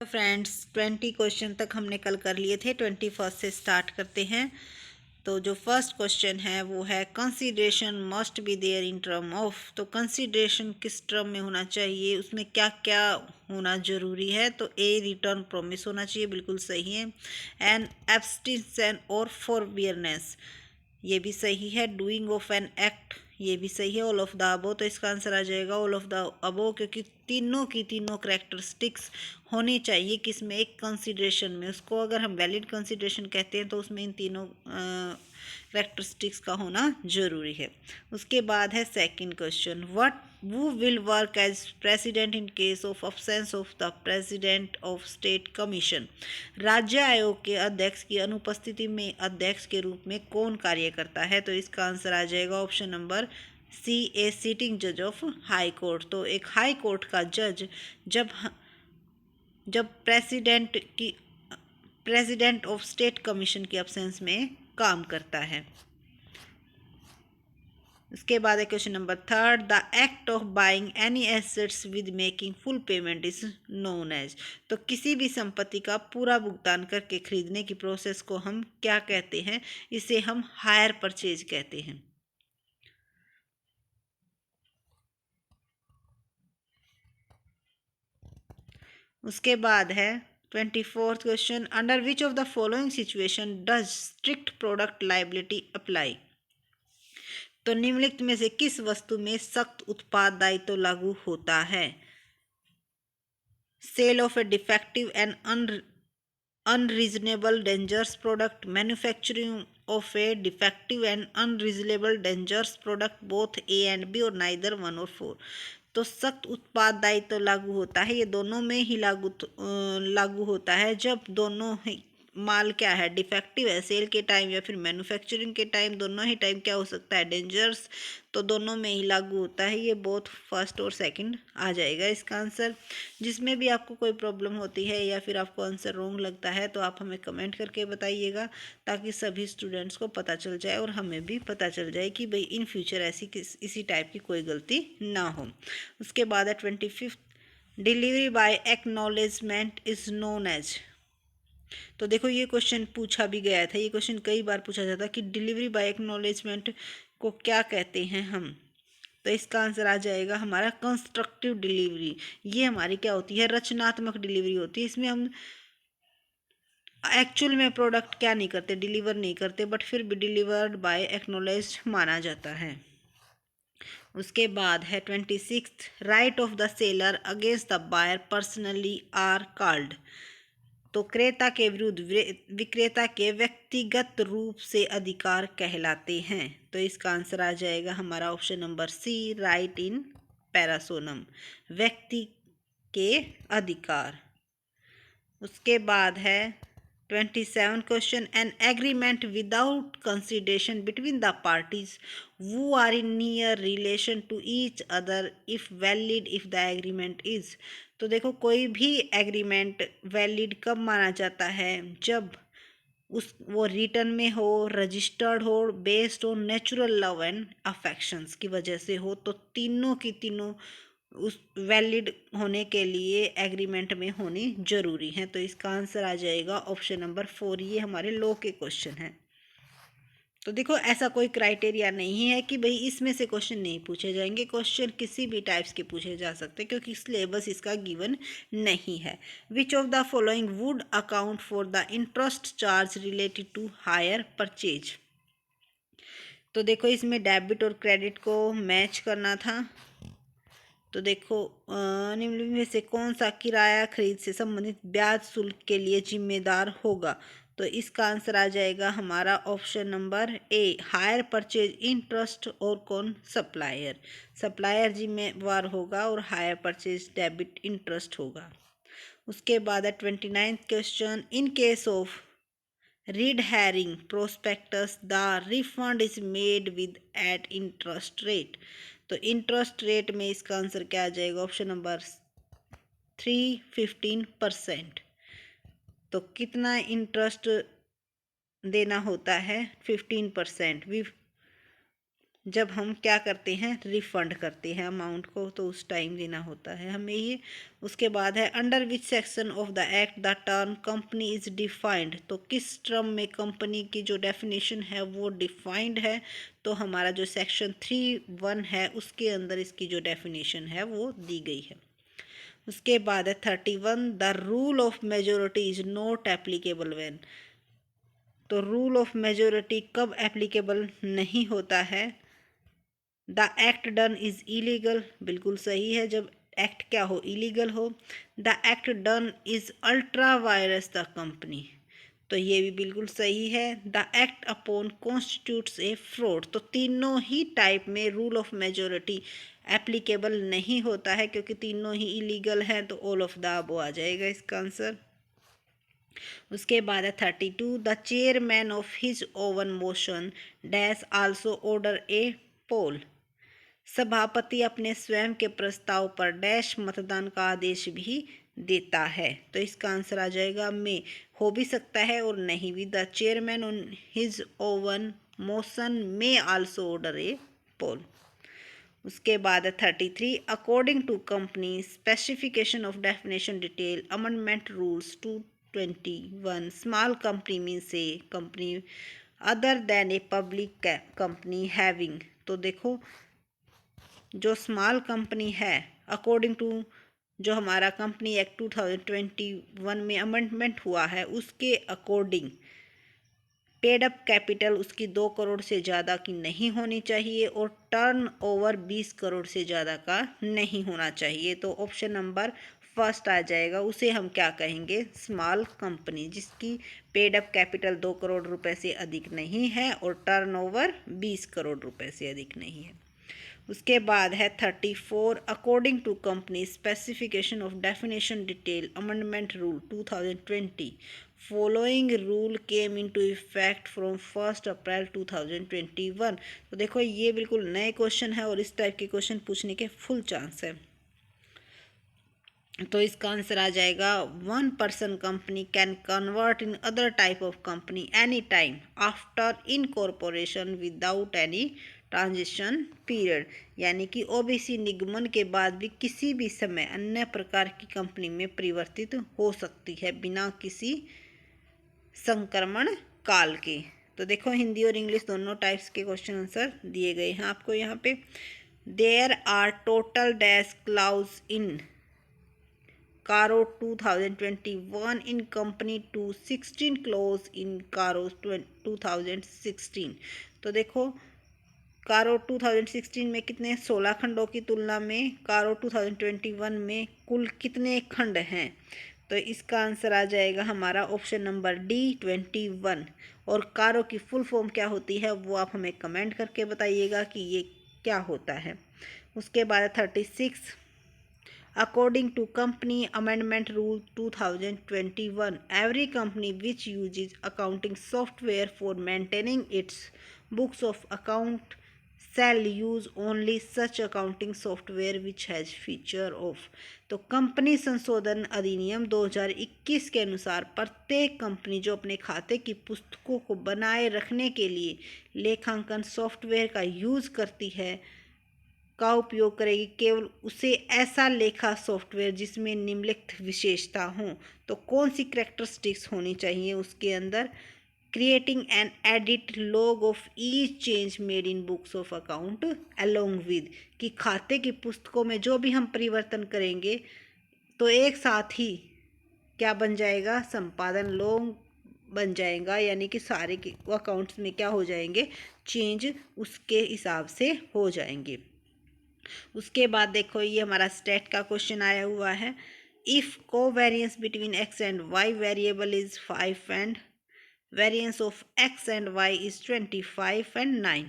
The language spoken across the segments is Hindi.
तो फ्रेंड्स 20 क्वेश्चन तक हमने कल कर लिए थे। 21 से स्टार्ट करते हैं। तो जो फर्स्ट क्वेश्चन है वो है consideration must be there in term of. तो कंसीडरेशन किस टर्म में होना चाहिए, उसमें क्या क्या होना जरूरी है। तो ए रिटर्न प्रॉमिस होना चाहिए, बिल्कुल सही है। एन एब्सटिंसन और फॉरबियरनेस, ये भी सही है। डूइंग ऑफ एन एक्ट, ये भी सही है। ऑल ऑफ द अबो, तो इसका आंसर आ जाएगा ऑल ऑफ द अबो, क्योंकि तीनों की तीनों करेक्टरिस्टिक्स होनी चाहिए किसमें, एक कंसिडरेशन में। उसको अगर हम वैलिड कंसिडरेशन कहते हैं तो उसमें इन तीनों करेक्टरिस्टिक्स का होना जरूरी है। उसके बाद है second question, what who will work as president in case of absence of the president of state commission। राज्य आयोग के अध्यक्ष की अनुपस्थिति में अध्यक्ष के रूप में कौन कार्य करता है। तो इसका आंसर आ जाएगा option number C, a sitting जज ऑफ हाई कोर्ट। तो एक हाई कोर्ट का जज जब जब प्रेसिडेंट ऑफ स्टेट कमीशन की एब्सेंस में काम करता है। उसके बाद है question number third, the act of buying any assets with making full payment is known as. तो किसी भी संपत्ति का पूरा भुगतान करके खरीदने की प्रोसेस को हम क्या कहते हैं, इसे हम हायर परचेज कहते हैं। उसके बाद है 24th question, under which of the following situation does strict product liability apply. तो निम्नलिखित में से किस वस्तु में सख्त उत्पाद दायित्व लागू होता है। Sale of a defective and unreasonable dangerous product, manufacturing of a defective and unreasonable dangerous product, both A and B और neither one और 4। तो सख्त उत्पाद दायित्व लागू होता है, ये दोनों में ही लागू होता है जब दोनों माल क्या है, डिफेक्टिव है सेल के टाइम या फिर मैन्युफैक्चरिंग के टाइम, दोनों ही टाइम क्या हो सकता है, डेंजर्स। तो दोनों में ही लागू होता है, ये बोथ फर्स्ट और सेकंड आ जाएगा इसका आंसर। जिसमें भी आपको कोई प्रॉब्लम होती है या फिर आपको आंसर रॉन्ग लगता है तो आप हमें कमेंट करके बताइएगा, ताकि सभी स्टूडेंट्स को पता चल जाए और हमें भी पता चल जाए कि भाई इन फ्यूचर ऐसी इसी टाइप की कोई गलती ना हो। उसके बाद है 25th, delivery by acknowledgement is known as. तो देखो ये क्वेश्चन पूछा भी गया था, ये क्वेश्चन कई बार पूछा जाता कि डिलीवरी बाय एक्नॉलेजमेंट को क्या कहते हैं हम। तो इसका आंसर आ जाएगा हमारा कंस्ट्रक्टिव डिलीवरी। ये हमारी क्या होती है, रचनात्मक डिलीवरी होती है। इसमें हम एक्चुअल में प्रोडक्ट क्या नहीं करते, डिलीवर नहीं करते, बट फिर भी डिलीवर्ड बाय एक्नॉलेज्ड माना जाता है। उसके बाद है 26th, right of the seller against the buyer personally are called. तो क्रेता के विरुद्ध विक्रेता के व्यक्तिगत रूप से अधिकार कहलाते हैं। तो इसका आंसर आ जाएगा हमारा option number C, right in personam, व्यक्ति के अधिकार। उसके बाद है 27 question, an agreement without consideration between the parties who are in near relation to each other if valid if the agreement is. तो देखो कोई भी एग्रीमेंट वैलिड कब माना जाता है, जब वो रिटर्न में हो, रजिस्टर्ड हो, based on natural love and affections की वजह से हो। तो तीनों की तीनों उस वैलिड होने के लिए एग्रीमेंट में होनी जरूरी है। तो इसका आंसर आ जाएगा ऑप्शन नंबर 4, ये हमारे लॉ के क्वेश्चन हैं। तो देखो ऐसा कोई क्राइटेरिया नहीं है कि भाई इसमें से क्वेश्चन नहीं पूछे जाएंगे, क्वेश्चन किसी भी टाइप्स के पूछे जा सकते हैं, क्योंकि सिलेबस इसका गिवन नहीं है। Which of the following would account for the interest charge related to hire purchase. तो देखो इसमें डेबिट और क्रेडिट को मैच करना था। तो देखो निम्नलिखित में से कौन सा किराया खरीद से संबंधित ब्याज शुल्क के लिए जिम्मेदार होगा। तो इसका आंसर आ जाएगा हमारा option number A, hire purchase interest, और कौन, सप्लायर। सप्लायर जिम्मेवार होगा और हायर परचेज डेबिट इंटरेस्ट होगा। उसके बाद है 29th question, in case of red herring prospectus the refund is made with at interest rate. तो इंटरेस्ट रेट में इसका आंसर क्या आ जाएगा, ऑप्शन नंबर 3, 15%। तो कितना इंटरेस्ट देना होता है, 15%। जब हम क्या करते हैं, रिफंड करते हैं अमाउंट को, तो उस टाइम देना होता है हमें ये। उसके बाद है under which section of the act the term company is defined, तो किस टर्म में कंपनी की जो डेफिनेशन है वो डिफाइंड है, तो हमारा जो सेक्शन 3(1) है उसके अंदर इसकी जो डेफिनेशन है वो दी गई है। उसके बाद है 31, the rule of majority is not applicable when, तो रूल ऑफ मेजोरिटी कब एप्लीकेबल नहीं होता है, the act done is illegal, बिल्कुल सही है, जब एक्ट क्या हो, इलीगल हो। The act done is ultra vires the company, तो ये भी बिल्कुल सही है। The act upon constitutes A fraud, तो तीनों ही टाइप में रूल ऑफ मेजोरिटी एप्लीकेबल नहीं होता है क्योंकि तीनों ही इलीगल हैं, तो ऑल ऑफ द अबव आ जाएगा इसका आंसर। उसके बाद है 32, the chairman of his own motion dash also order a poll, सभापति अपने स्वयं के प्रस्ताव पर डैश मतदान का आदेश भी देता है, तो इसका आंसर आ जाएगा में, हो भी सकता है और नहीं भी। The chairman on his own motion may also order a poll. उसके बाद 33, according to company specification of definition detail amendment rules 221, small company means a company other than a public company having, तो देखो जो स्मॉल कंपनी है अकॉर्डिंग टू जो हमारा कंपनी एक्ट 2021 में अमेंडमेंट हुआ है उसके अकॉर्डिंग पेड अप कैपिटल उसकी 2 करोड़ से ज़्यादा की नहीं होनी चाहिए और टर्न ओवर 20 करोड़ से ज़्यादा का नहीं होना चाहिए, तो ऑप्शन नंबर फर्स्ट आ जाएगा। उसे हम क्या कहेंगे, स्मॉल कंपनी, जिसकी पेड अप कैपिटल 2 करोड़ रुपए से अधिक नहीं है और टर्न ओवर 20 करोड़ रुपए से अधिक नहीं है। उसके बाद है 34, according to company specification of definition detail amendment rule 2020, following rule came into effect from 1 April 2021, तो देखो ये बिल्कुल नए क्वेश्चन है और इस टाइप के क्वेश्चन पूछने के फुल चांस है, तो इसका आंसर आ जाएगा 1 person company can convert in other type of company any time after incorporation without any transition period, यानी कि ओबीसी निगमन के बाद भी किसी भी समय अन्य प्रकार की कंपनी में परिवर्तित हो सकती है बिना किसी संक्रमण काल के। तो देखो हिंदी और इंग्लिश दोनों टाइप्स के क्वेश्चन आंसर दिए गए हैं आपको यहाँ पे। There are total dash clause in CARO 2021 in company to 16 clause in कारो 2016, तो देखो कारो 2016 में कितने 16 खंडों की तुलना में कारो 2021 में कुल कितने खंड हैं, तो इसका आंसर आ जाएगा हमारा ऑप्शन नंबर डी 21। और कारो की फुल फॉर्म क्या होती है वो आप हमें कमेंट करके बताइएगा कि ये क्या होता है। उसके बाद 36, according to Company Amendment Rule 2021, every company which uses accounting software for maintaining its books of account shall use only such accounting software which has feature of, तो कंपनी संशोधन अधिनियम 2021 के अनुसार प्रत्येक कंपनी जो अपने खाते की पुस्तकों को बनाए रखने के लिए लेखांकन सॉफ्टवेयर का यूज़ करती है का उपयोग करेगी केवल उसे ऐसा लेखा सॉफ्टवेयर जिसमें निम्नलिखित विशेषता हो, तो कौन सी करेक्टरिस्टिक्स होनी चाहिए उसके अंदर, creating an edit log of each change made in books of account along with, कि खाते की पुस्तकों में जो भी हम परिवर्तन करेंगे तो एक साथ ही क्या बन जाएगा, संपादन लॉग बन जाएगा, यानी कि सारे के अकाउंट्स में क्या हो जाएंगे, चेंज उसके हिसाब से हो जाएंगे। उसके बाद देखो ये हमारा स्टेट का क्वेश्चन आया हुआ है, if covariance between X and Y variable is 5 and variance of X and Y is 25 and 9,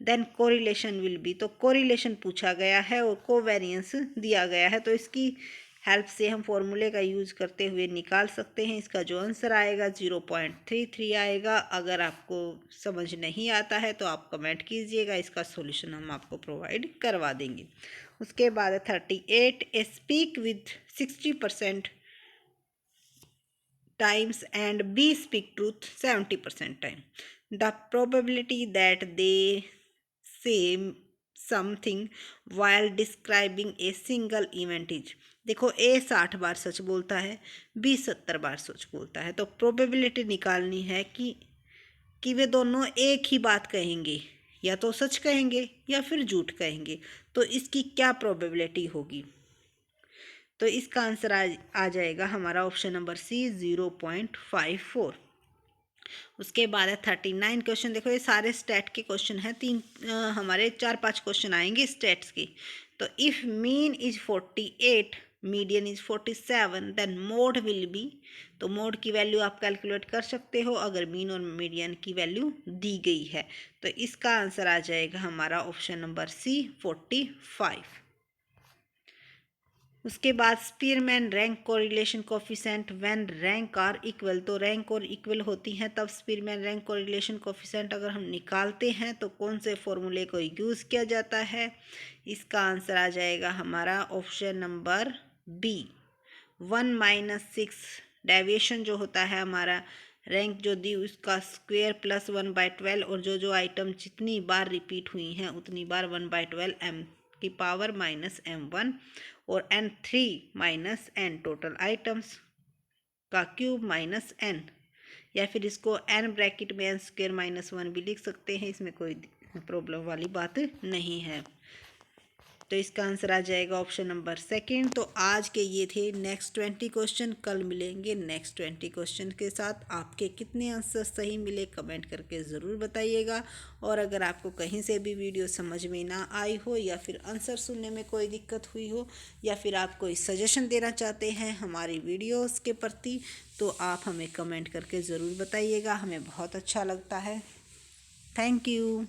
then correlation will be, तो कोरिलेशन पूछा गया है और कोवेरियंस दिया गया है, तो इसकी हेल्प से हम फॉर्मूले का यूज करते हुए निकाल सकते हैं। इसका जो आंसर आएगा 0.33 आएगा। अगर आपको समझ नहीं आता है तो आप कमेंट कीजिएगा, इसका सॉल्यूशन हम आपको प्रोवाइड करवा देंगे। उसके बाद 38, speak with 60% times and B speak truth 70% time. The probability that they same something while describing a single event is. देखो ए 60 बार सच बोलता है, बी 70 बार सच बोलता है, तो प्रोबेबिलिटी निकालनी है कि वे दोनों एक ही बात कहेंगे, या तो सच कहेंगे या फिर झूठ कहेंगे। तो इसकी क्या प्रोबेबिलिटी होगी? तो इसका आंसर आ जाएगा हमारा ऑप्शन नंबर सी 0.54। उसके बाद है 39 क्वेश्चन। देखो ये सारे स्टैट के क्वेश्चन हैं, हमारे 4-5 क्वेश्चन आएंगे स्टैट्स के। तो if mean is 48, median is 47, then mode will be. तो मोड की वैल्यू आप कैलकुलेट कर सकते हो अगर मीन और मीडियन की वैल्यू दी गई है। तो इसका आंसर आ जाएगा हमारा ऑप्शन नंबर सी 45। उसके बाद Spearman rank correlation coefficient when rank are equal. तो रैंक और इक्वल होती हैं तब स्पीरमैन रैंक कोरिलेशन कोफिशिएंट अगर हम निकालते हैं तो कौन से फॉर्मूले को यूज़ किया जाता है? इसका आंसर आ जाएगा हमारा ऑप्शन नंबर बी 1-6। डेविएशन जो होता है हमारा रैंक जो दी उसका स्क्वेयर प्लस 1/12, और जो आइटम जितनी बार रिपीट हुई हैं उतनी बार 1/12 m की पावर -m1 और n3 -n टोटल आइटम्स का क्यूब -n, या फिर इसको n ब्रैकेट में n² -1 भी लिख सकते हैं, इसमें कोई प्रॉब्लम वाली बात नहीं है। तो इसका आंसर आ जाएगा ऑप्शन नंबर सेकंड। तो आज के ये थे नेक्स्ट 20 क्वेश्चन। कल मिलेंगे नेक्स्ट 20 क्वेश्चन के साथ। आपके कितने आंसर सही मिले कमेंट करके ज़रूर बताइएगा। और अगर आपको कहीं से भी वीडियो समझ में ना आई हो, या फिर आंसर सुनने में कोई दिक्कत हुई हो, या फिर आप कोई सजेशन देना चाहते हैं हमारी वीडियोज़ के प्रति, तो आप हमें कमेंट करके ज़रूर बताइएगा, हमें बहुत अच्छा लगता है। Thank you.